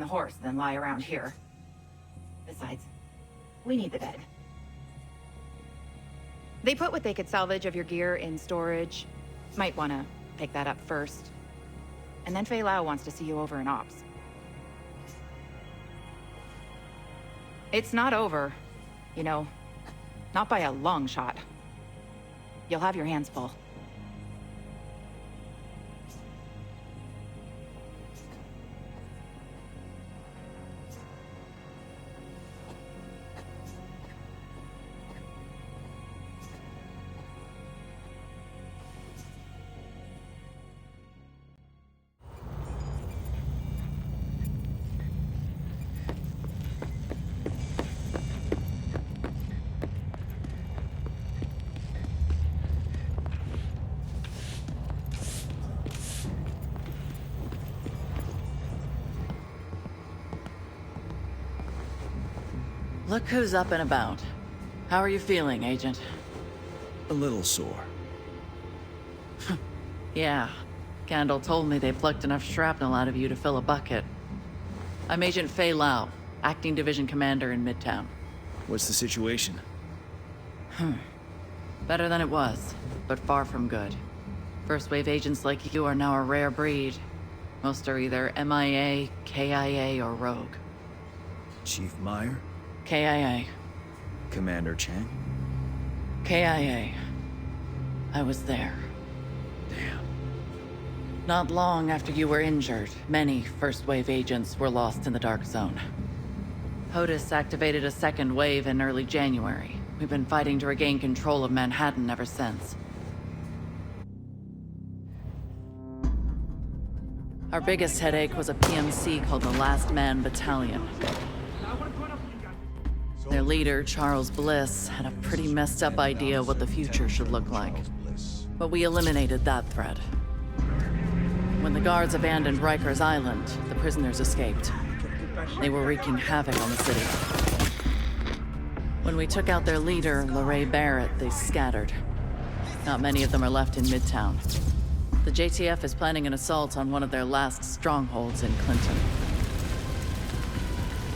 the horse than lie around here. Besides, we need the bed. They put what they could salvage of your gear in storage. Might want to pick that up first. And then Fei Lao wants to see you over in Ops. It's not over. You know, not by a long shot. You'll have your hands full. Look who's up and about. How are you feeling, Agent? A little sore. Yeah. Candle told me they plucked enough shrapnel out of you to fill a bucket. I'm Agent Fei Lao, Acting Division Commander in Midtown. What's the situation? Better than it was, but far from good. First wave agents like you are now a rare breed. Most are either MIA, KIA, or Rogue. Chief Meyer? KIA. Commander Chang? KIA. I was there. Damn. Not long after you were injured, many first-wave agents were lost in the Dark Zone. HOTUS activated a second wave in early January. We've been fighting to regain control of Manhattan ever since. Our biggest headache was a PMC called the Last Man Battalion. Their leader, Charles Bliss, had a pretty messed up idea what the future should look like. But we eliminated that threat. When the guards abandoned Rikers Island, the prisoners escaped. They were wreaking havoc on the city. When we took out their leader, LeRae Barrett, they scattered. Not many of them are left in Midtown. The JTF is planning an assault on one of their last strongholds in Clinton.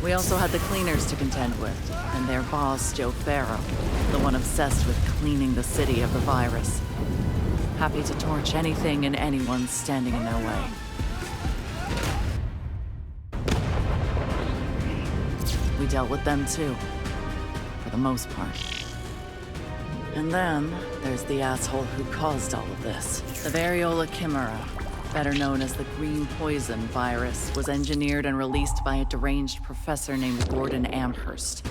We also had the cleaners to contend with, and their boss, Joe Farrow, the one obsessed with cleaning the city of the virus. Happy to torch anything and anyone standing in their way. We dealt with them too, for the most part. And then, there's the asshole who caused all of this. The variola chimera, better known as the green poison virus, was engineered and released by a deranged professor named Gordon Amherst.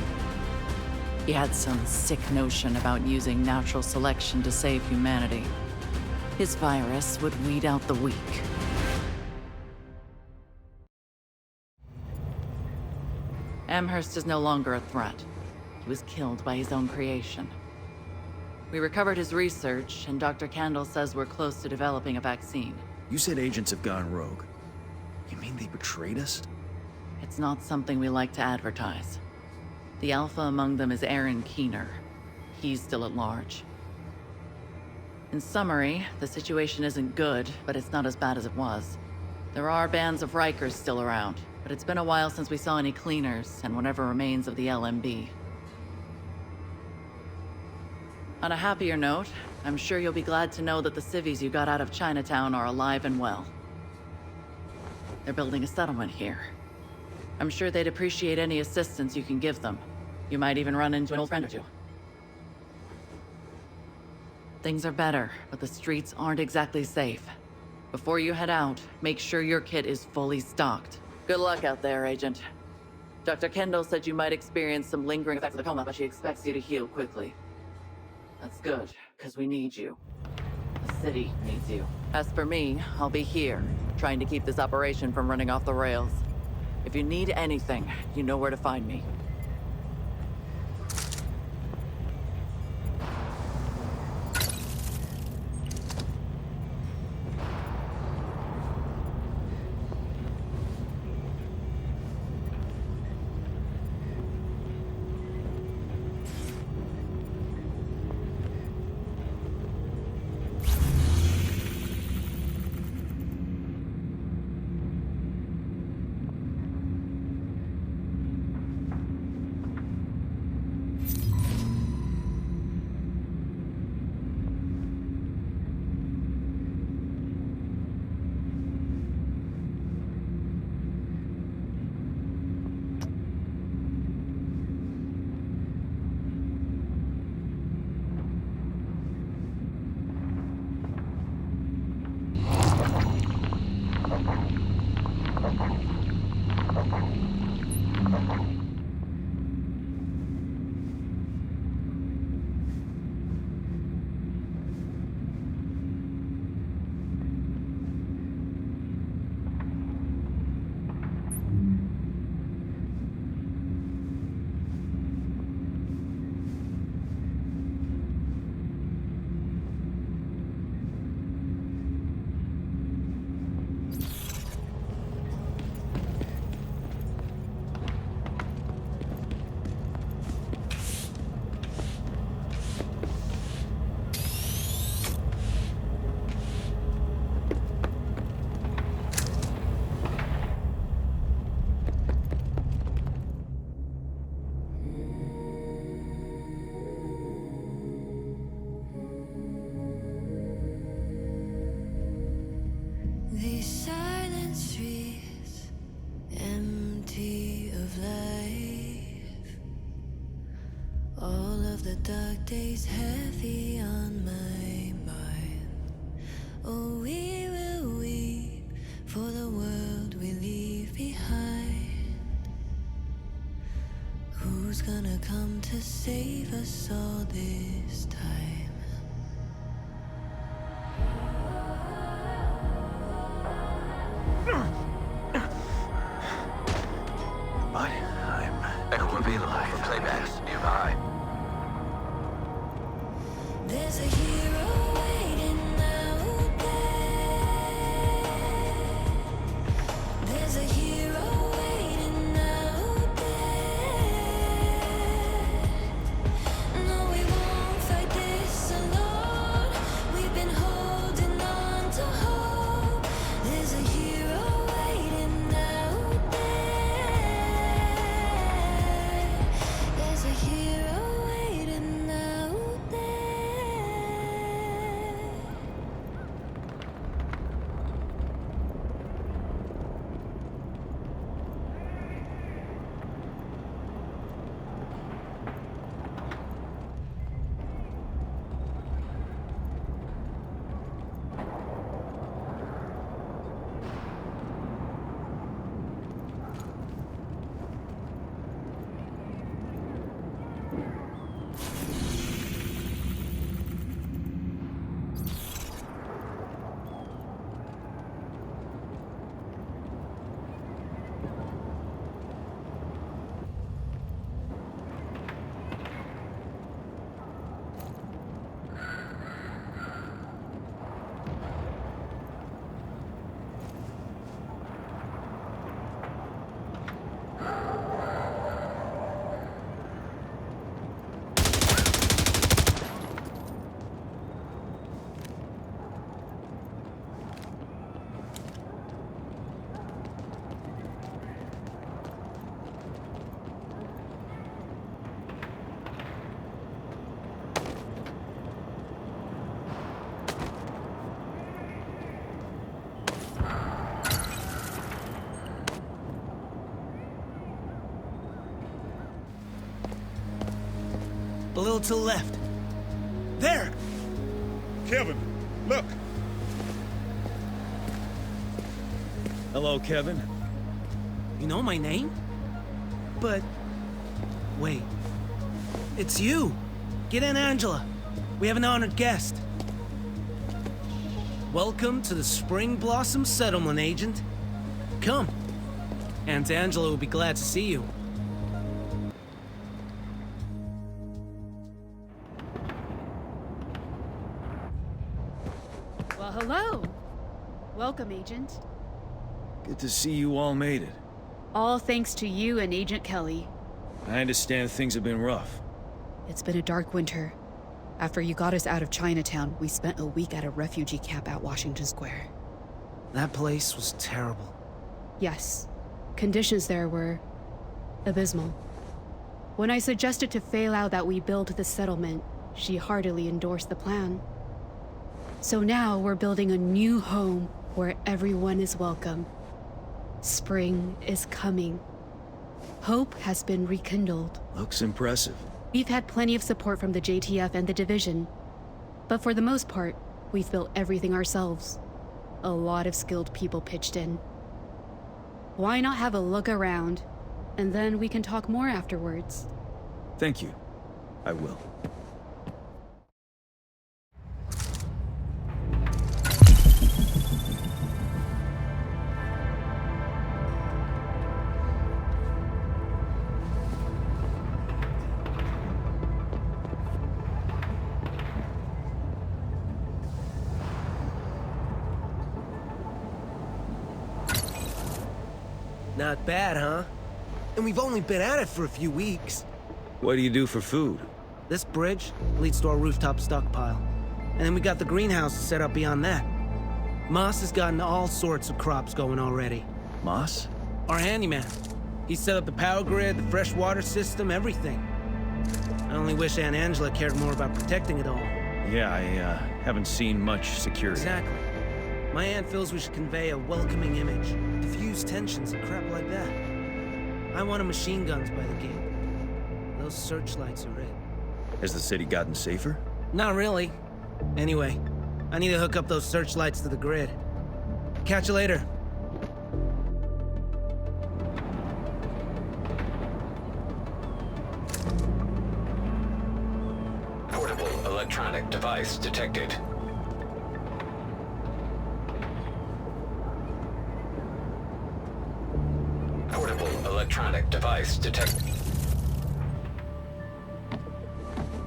He had some sick notion about using natural selection to save humanity. His virus would weed out the weak. Amherst is no longer a threat. He was killed by his own creation. We recovered his research, and Dr. Candle says we're close to developing a vaccine. You said agents have gone rogue. You mean they betrayed us? It's not something we like to advertise. The alpha among them is Aaron Keener. He's still at large. In summary, the situation isn't good, but it's not as bad as it was. There are bands of Rikers still around, but it's been a while since we saw any cleaners and whatever remains of the LMB. On a happier note, I'm sure you'll be glad to know that the civvies you got out of Chinatown are alive and well. They're building a settlement here. I'm sure they'd appreciate any assistance you can give them. You might even run into an old friend or two. Things are better, but the streets aren't exactly safe. Before you head out, make sure your kit is fully stocked. Good luck out there, Agent. Dr. Kendall said you might experience some lingering effects of the coma, but she expects you to heal quickly. That's good, because we need you. The city needs you. As for me, I'll be here, trying to keep this operation from running off the rails. If you need anything, you know where to find me. These silent streets, empty of life. All of the dark days heavy on my mind. Oh, we will weep for the world we leave behind. Who's gonna come to save us all this time? From Climax, nearby. There's a hero waiting out there. There's a hero waiting out there. No, we won't fight this alone. We've been holding on to hope. There's a hero waiting out there. There's a hero waiting out there. A little to the left. There! Kevin, look! Hello, Kevin. You know my name? But... wait. It's you! Get in, Angela. We have an honored guest. Welcome to the Spring Blossom Settlement, Agent. Come. Aunt Angela will be glad to see you. Well, hello. Welcome, Agent. Good to see you all made it. All thanks to you and Agent Kelly. I understand things have been rough. It's been a dark winter. After you got us out of Chinatown, we spent a week at a refugee camp at Washington Square. That place was terrible. Yes, conditions there were abysmal. When I suggested to Fei Lao that we build the settlement, she heartily endorsed the plan. So now we're building a new home where everyone is welcome. Spring is coming. Hope has been rekindled. Looks impressive. We've had plenty of support from the JTF and the Division. But for the most part, we've built everything ourselves. A lot of skilled people pitched in. Why not have a look around? And then we can talk more afterwards. Thank you. I will. Not bad, huh? And we've only been at it for a few weeks. What do you do for food? This bridge leads to our rooftop stockpile. And then we got the greenhouse set up beyond that. Moss has gotten all sorts of crops going already. Moss? Our handyman. He set up the power grid, the fresh water system, everything. I only wish Aunt Angela cared more about protecting it all. Yeah, I haven't seen much security. Exactly. My aunt feels we should convey a welcoming image, diffuse tensions and crap like that. I wanted machine guns by the gate. Those searchlights are it. Has the city gotten safer? Not really. Anyway, I need to hook up those searchlights to the grid. Catch you later. Portable electronic device detected. Portable electronic device detected.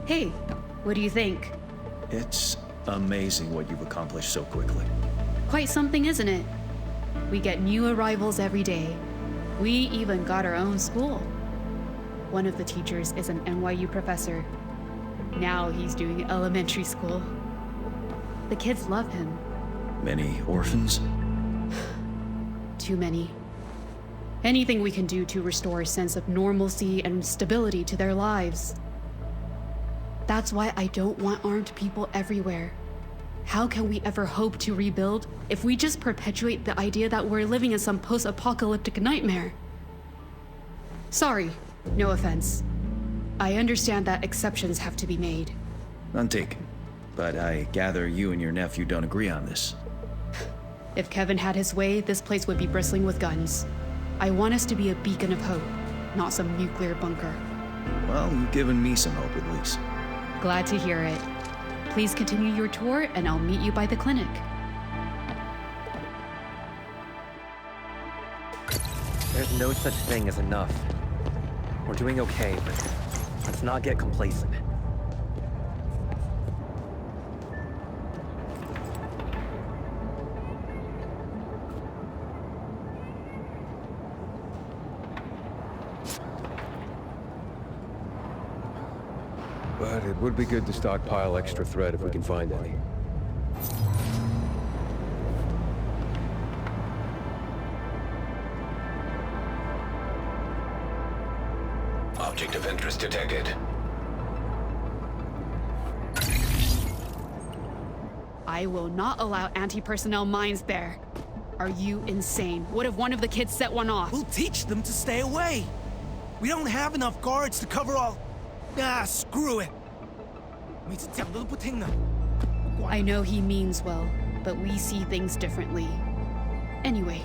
Hey, what do you think? It's amazing what you've accomplished so quickly. Quite something, isn't it? We get new arrivals every day. We even got our own school. One of the teachers is an NYU professor. Now he's doing elementary school. The kids love him. Many orphans? Too many. Anything we can do to restore a sense of normalcy and stability to their lives. That's why I don't want armed people everywhere. How can we ever hope to rebuild if we just perpetuate the idea that we're living in some post-apocalyptic nightmare? Sorry, no offense. I understand that exceptions have to be made. None taken. But I gather you and your nephew don't agree on this. If Kevin had his way, this place would be bristling with guns. I want us to be a beacon of hope, not some nuclear bunker. Well, you've given me some hope at least. Glad to hear it. Please continue your tour, and I'll meet you by the clinic. There's no such thing as enough. We're doing okay, but let's not get complacent. But it would be good to stockpile extra thread if we can find any. Object of interest detected. I will not allow anti-personnel mines there. Are you insane? What if one of the kids set one off? We'll teach them to stay away. We don't have enough guards to cover all... Ah, screw it. I know he means well, but we see things differently. Anyway.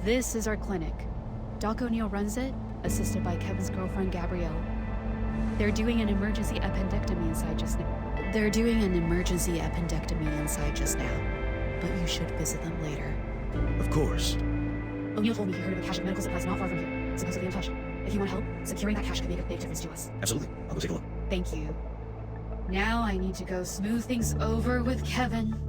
This is our clinic. Doc O'Neill runs it, assisted by Kevin's girlfriend, Gabrielle. They're doing an emergency appendectomy inside just now. But you should visit them later. Of course. O'Neill told me he heard of a cache of medical supplies not far from here, supposedly untouched. If you want help, securing that cache could make a big difference to us. Absolutely. I'll go take a look. Thank you. Now I need to go smooth things over with Kevin.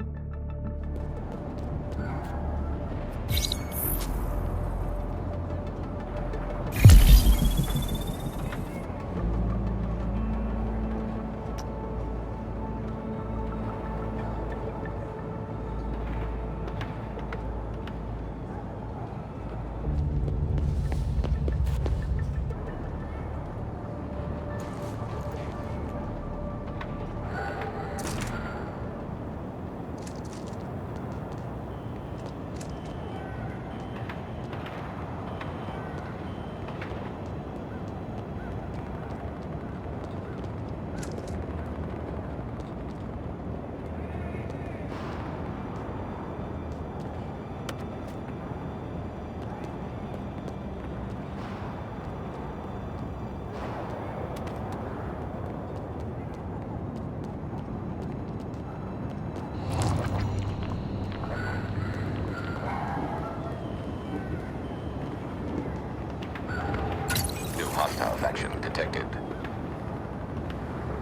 Hostile faction detected.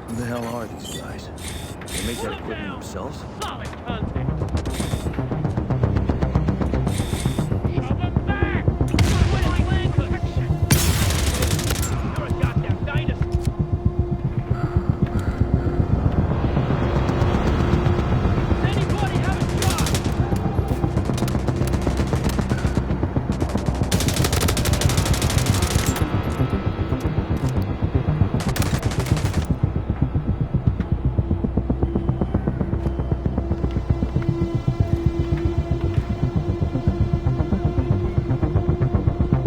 Who the hell are these guys? They make that equipment themselves? Solid contact. Shove them back! You're a goddamn dinosaur. Does anybody have a shot?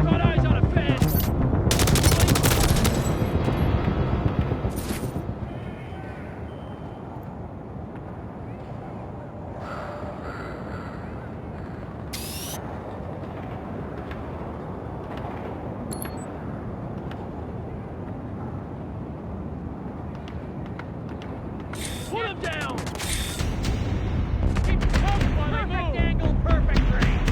Got eyes on a fence. Put him down! Keep covered while they move! Perfect angle, perfect range!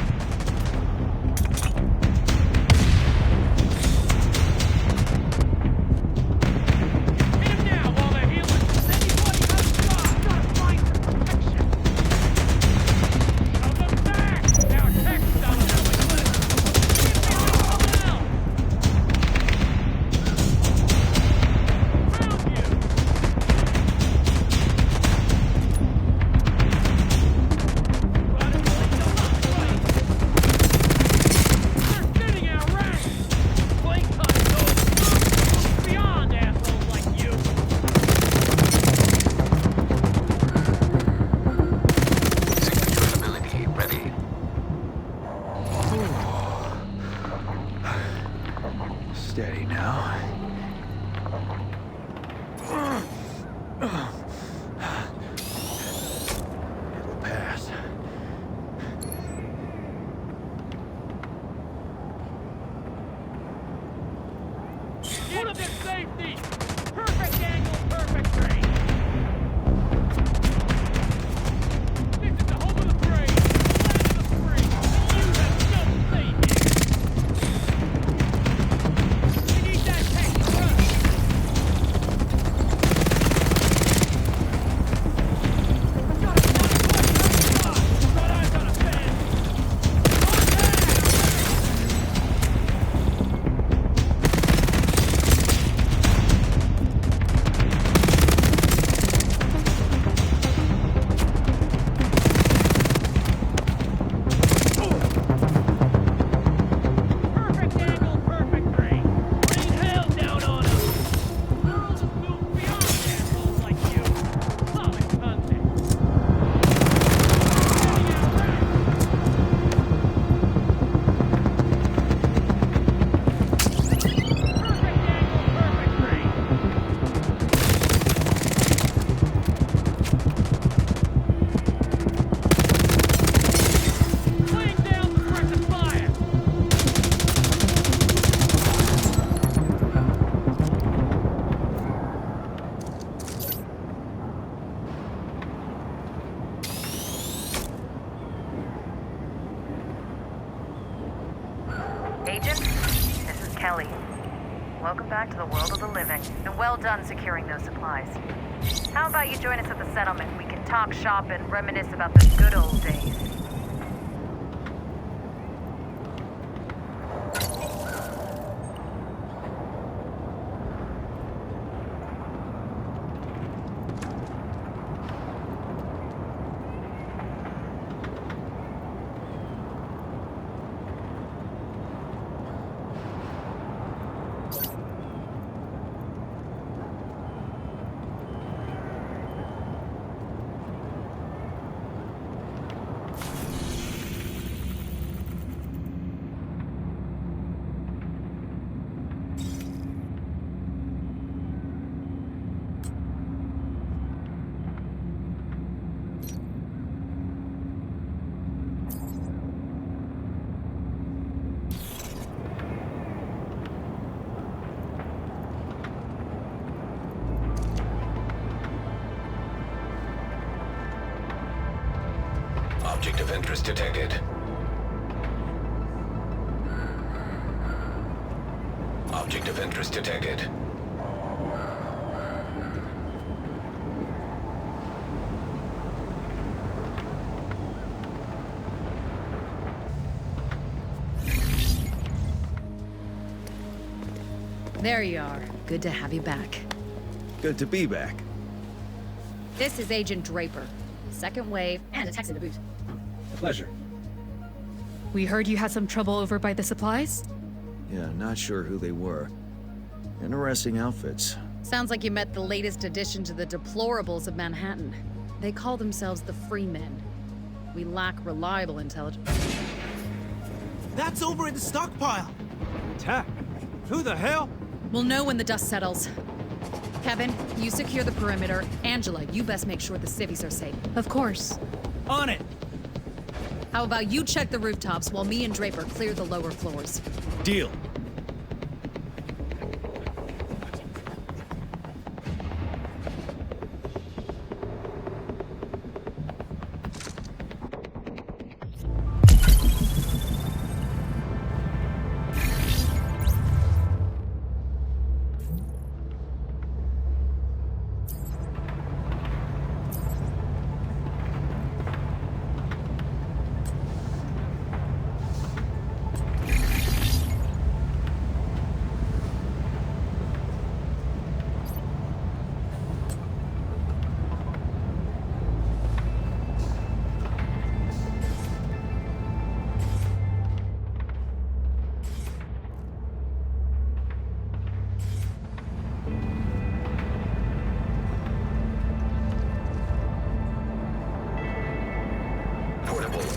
Hit him now while they're healing! Does anybody have a shot? Gotta find some protection! Shove them back! Now text on them! Give me something else! Found you! Signature ability ready. Steady now. It'll pass. Put him in safety! Perfect angle, perfect range! This is the home of the brave, the land of the free, and you have no say here! We need that tank first! Got eyes on a fence! Perfect angle, perfect range. Rain hell down on us. The world has moved beyond assholes like you. Solid contact. Getting out range. Perfect angle, perfect range. Laying down suppressive fire. Agent, this is Kelly. Welcome back to the world of the living, and well done securing those supplies. How about you join us at the settlement? We can talk shop and reminisce about the good old days. Object of interest detected. Object of interest detected. There you are. Good to have you back. Good to be back. This is Agent Draper. Second wave, and a text in the boot. A pleasure. We heard you had some trouble over by the supplies? Yeah, not sure who they were. Interesting outfits. Sounds like you met the latest addition to the deplorables of Manhattan. They call themselves the Freemen. We lack reliable intelligence. That's over in the stockpile! Tech? Who the hell? We'll know when the dust settles. Kevin, you secure the perimeter. Angela, you best make sure the civvies are safe. Of course. On it! How about you check the rooftops while me and Draper clear the lower floors? Deal.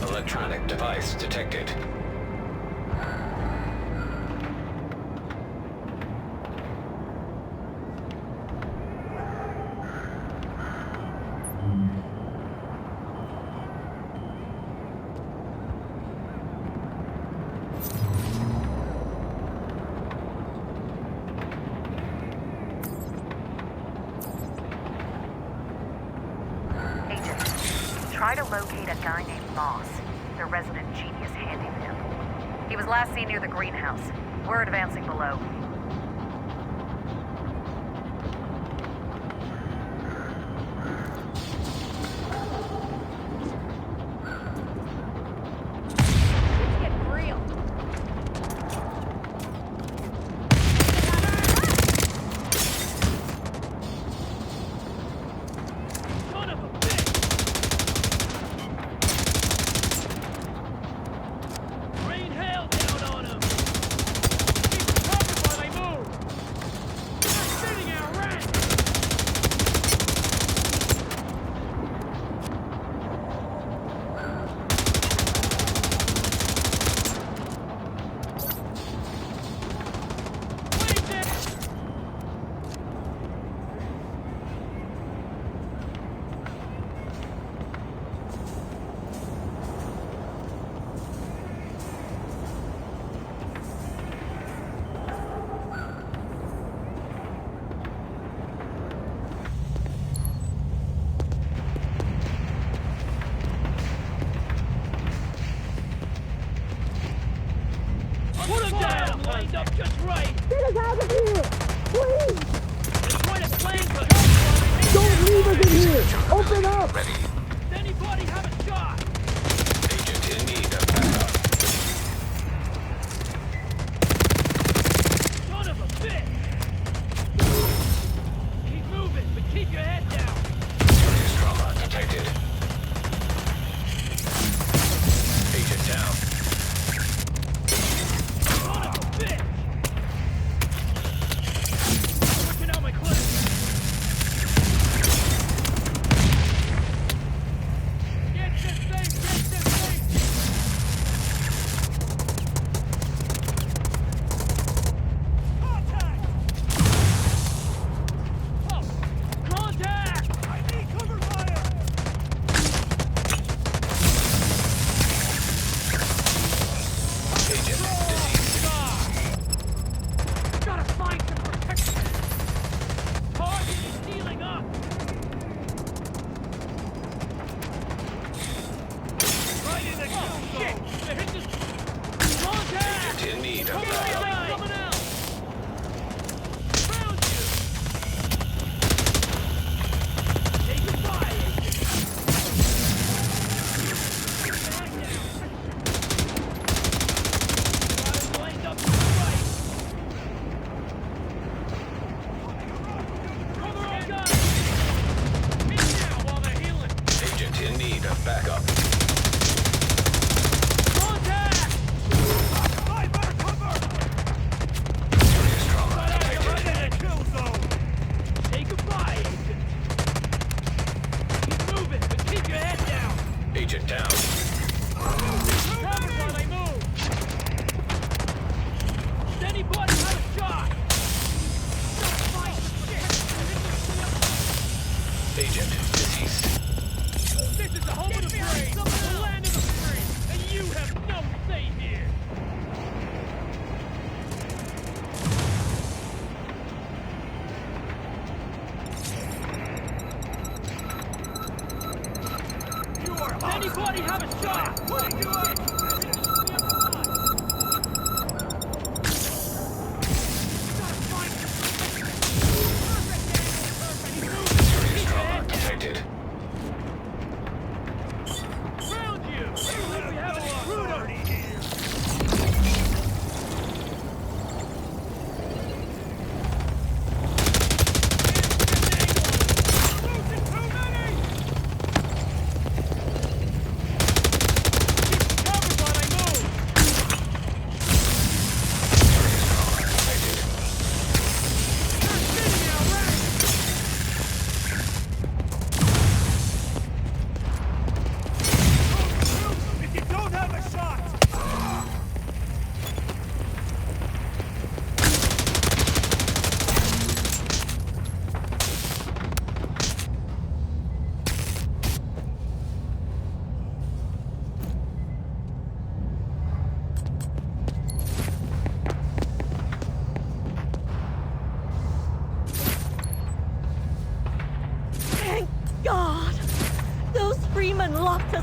Electronic device detected. Try to locate a guy named Moss. Their resident genius handyman. He was last seen near the greenhouse. We're advancing below. Put him down! Lined up just right! Get us out of here! Please! There's quite a plan for help. Don't leave us in here! Open up! Ready. Does anybody have a shot? Agent in need of backup. Son of a bitch! Keep moving, but keep your head down. Serious trauma detected. Agent down. Son of a bitch! Working out my clip.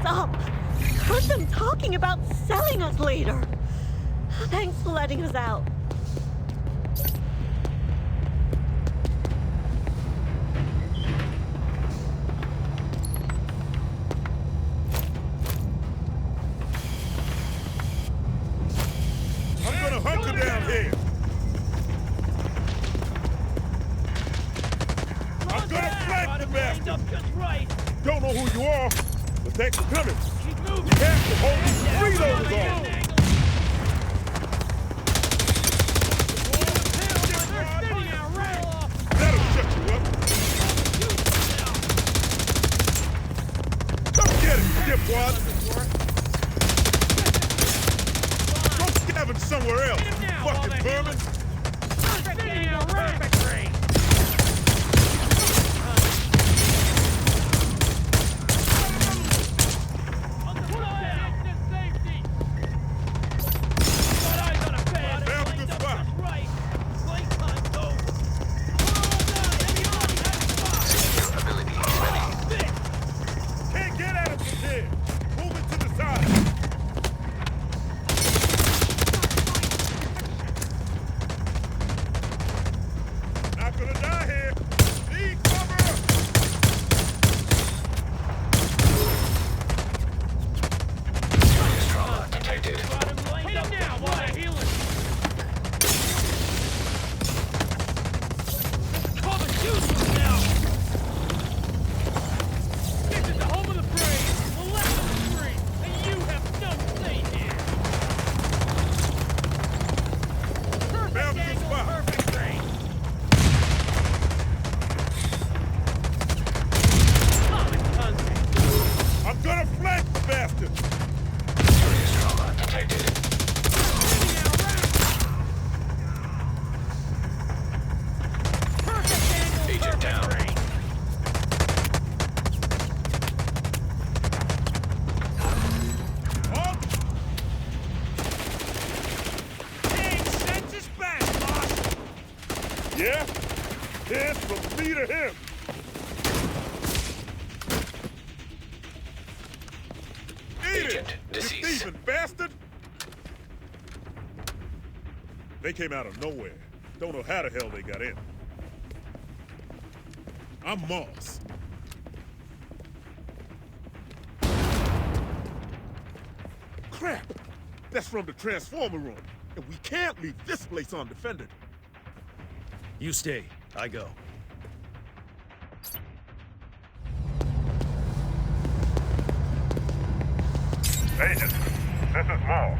up. Heard them talking about selling us later. Thanks for letting us out. I'm gonna hunker down here. I'm gonna flank the bastard. Don't know who you are, but thanks for coming. You have to hold these freeloaders on. That'll shut you up. Come get it, dipwad. Go scavenge somewhere else, you fucking vermin. Yeah? Here's from me to him. Eat Agent it, deceased. you thieving bastard! They came out of nowhere. Don't know how the hell they got in. I'm Moss. Crap! That's from the transformer room, and we can't leave this place undefended. You stay. I go. Agent, this is Moss.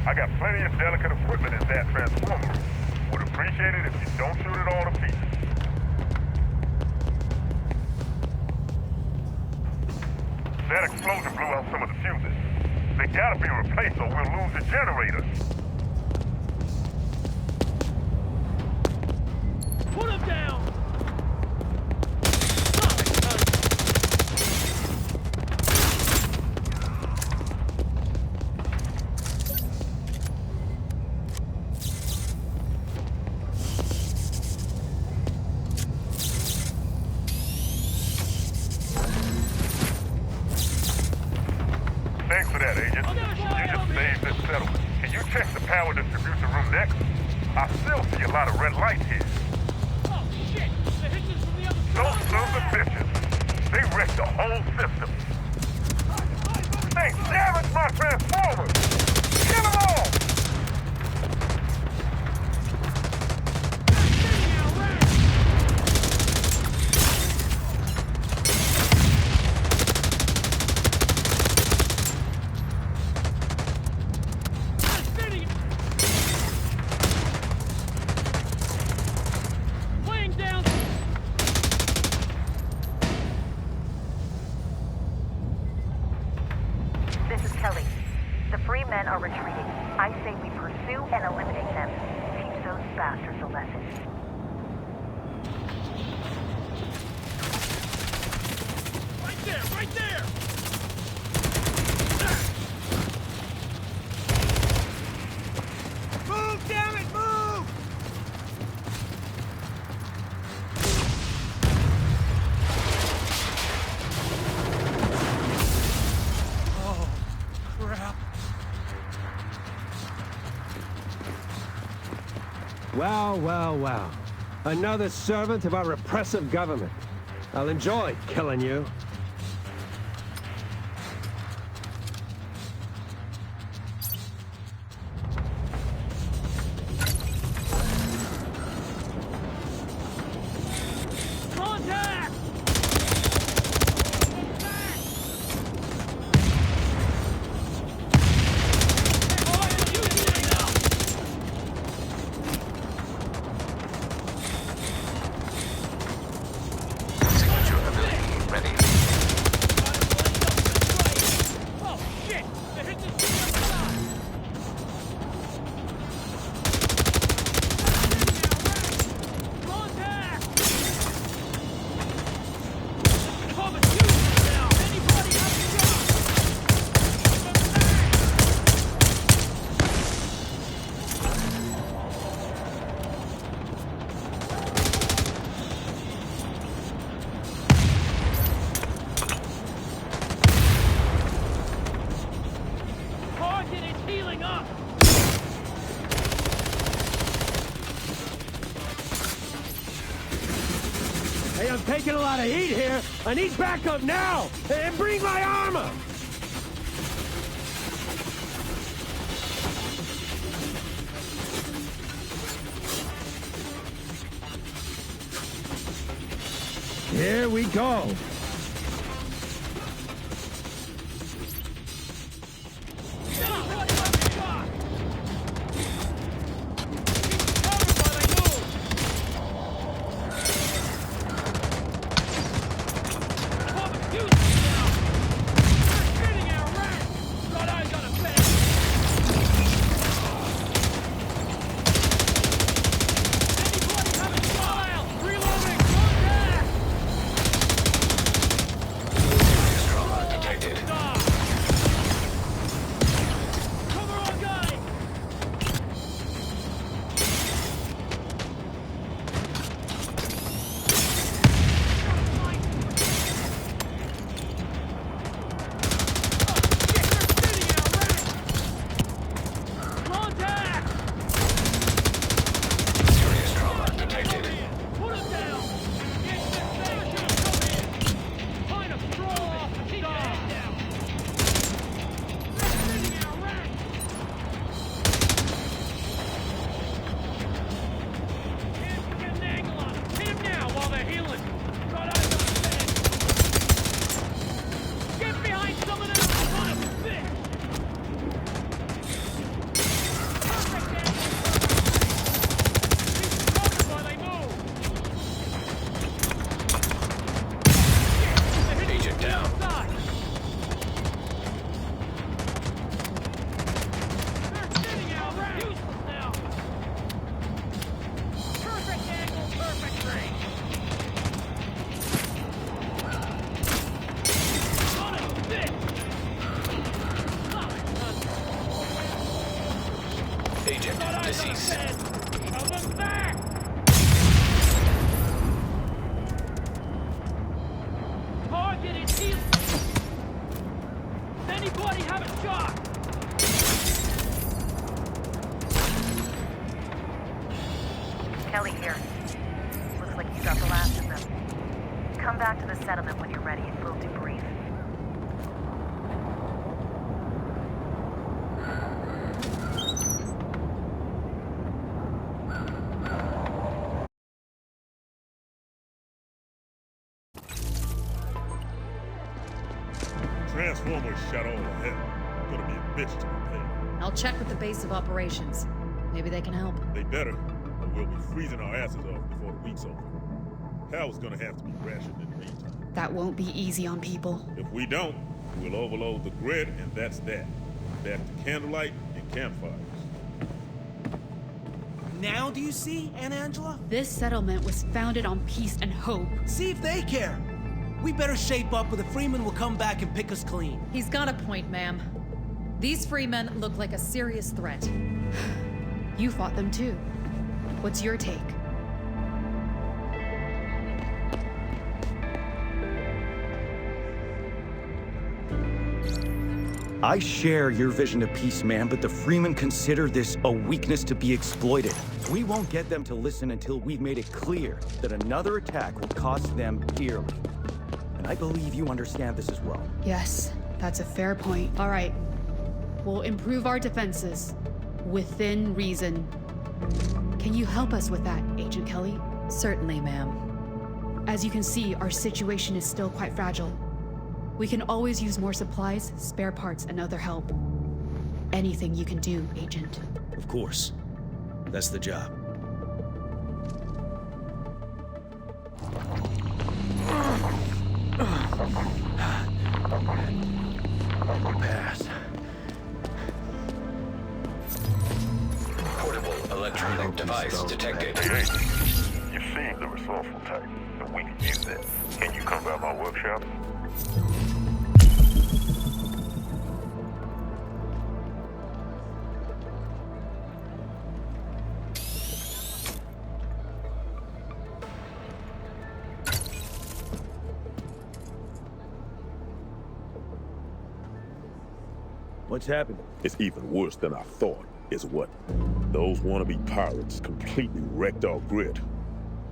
I got plenty of delicate equipment in that transformer room. Would appreciate it if you don't shoot it all to pieces. That explosion blew out some of the fuses. They gotta be replaced or we'll lose the generator. Put him down! Thanks for that, Agent. You just saved this settlement. Can you check the power distribution room next? I still see a lot of red lights here. Oh, shit! The hitches from the other Those side! sons of bitches, they wrecked the whole system. They damaged my transformers! Kill them all! This is Kelly. The free men are retreating. I say we pursue and eliminate them. Teach those bastards a lesson. Right there! Right there! Move, damn it! Move! Well, well, well. Another servant of our repressive government. I'll enjoy killing you. Contact! Hey, I'm taking a lot of heat here. I need backup now! And bring my armor! Here we go. Kelly here. Looks like you got the last of them. Come back to the settlement when you're ready and we'll debrief. Transformer shot all ahead. Gonna be a bitch to repair. I'll check with the base of operations. Maybe they can help. They better, or we'll be freezing our asses off before the week's over. Power's gonna have to be rationed in the meantime. That won't be easy on people. If we don't, we'll overload the grid, and that's that. Back to candlelight and campfires. Now do you see, Aunt Angela? This settlement was founded on peace and hope. See if they care. We better shape up or the Freemen will come back and pick us clean. He's got a point, ma'am. These Freemen look like a serious threat. You fought them too. What's your take? I share your vision of peace, man, but the Freemen consider this a weakness to be exploited. We won't get them to listen until we've made it clear that another attack will cost them dearly. And I believe you understand this as well. Yes, that's a fair point. All right. We'll improve our defenses. Within reason. Can you help us with that, Agent Kelly? Certainly, ma'am. As you can see, our situation is still quite fragile. We can always use more supplies, spare parts, and other help. Anything you can do, Agent. Of course. That's the job. Pass. Portable electronic device detected. Hey, you seem the resourceful type, but we can use that. Can you come by my workshop? What's happening? It's even worse than I thought, is what? Those wannabe pirates completely wrecked our grid.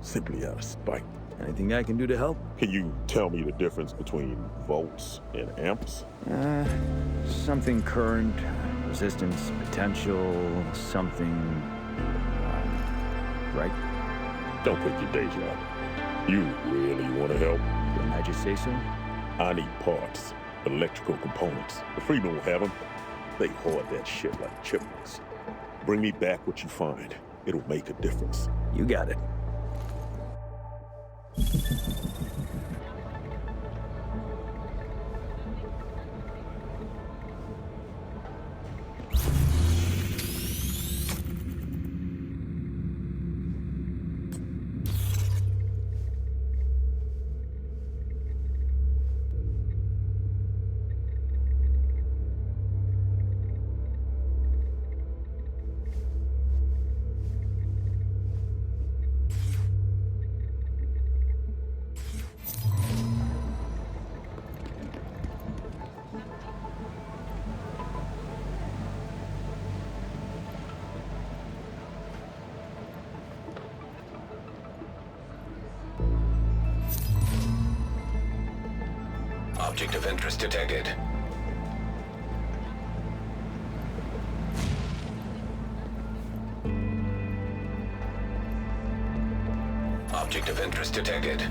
Simply out of spite. Anything I can do to help? Can you tell me the difference between volts and amps? Something current, resistance, potential, something... right? Don't pick your day job. You really want to help? Didn't I just say so? I need parts, electrical components. The Freemen will have them. They hoard that shit like chipmunks. Bring me back what you find. It'll make a difference. You got it. Object of interest detected. Object of interest detected.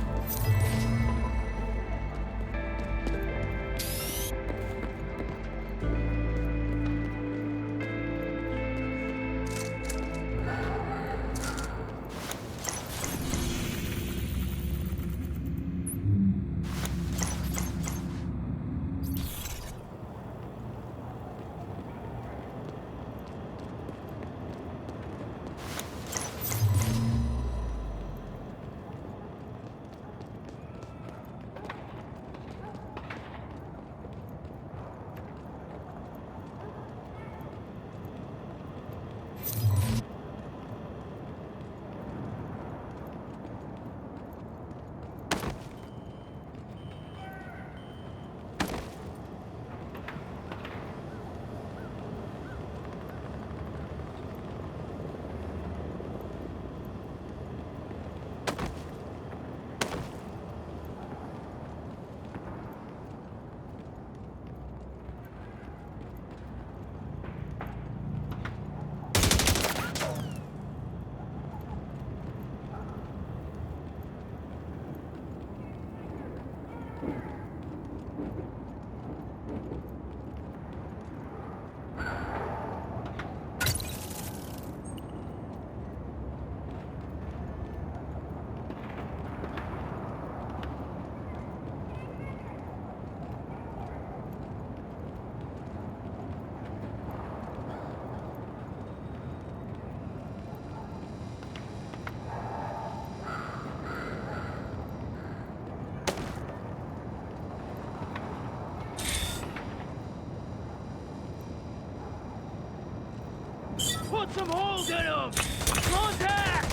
Put some holes in them! Contact!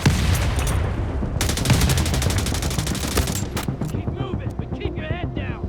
Keep moving, but keep your head down.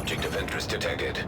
Object of interest detected.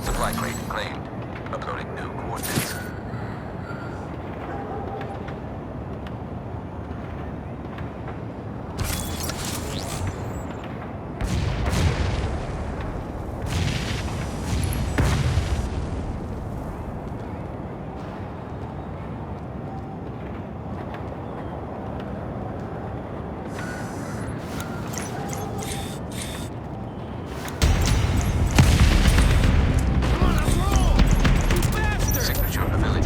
Supply crate claimed. Uploading new coordinates. Signature ability.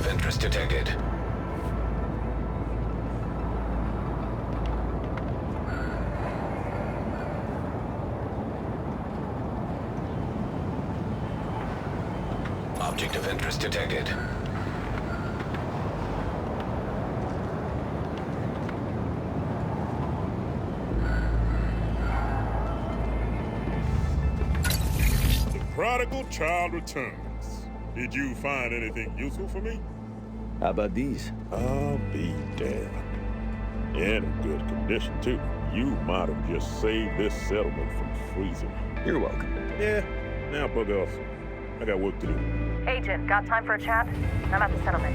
of interest detected. Object of interest detected. The prodigal child returns. Did you find anything useful for me? How about these? I'll be damned. In a good condition, too. You might have just saved this settlement from freezing. You're welcome. Yeah, now bug off. I got work to do. Agent, got time for a chat? I'm at the settlement.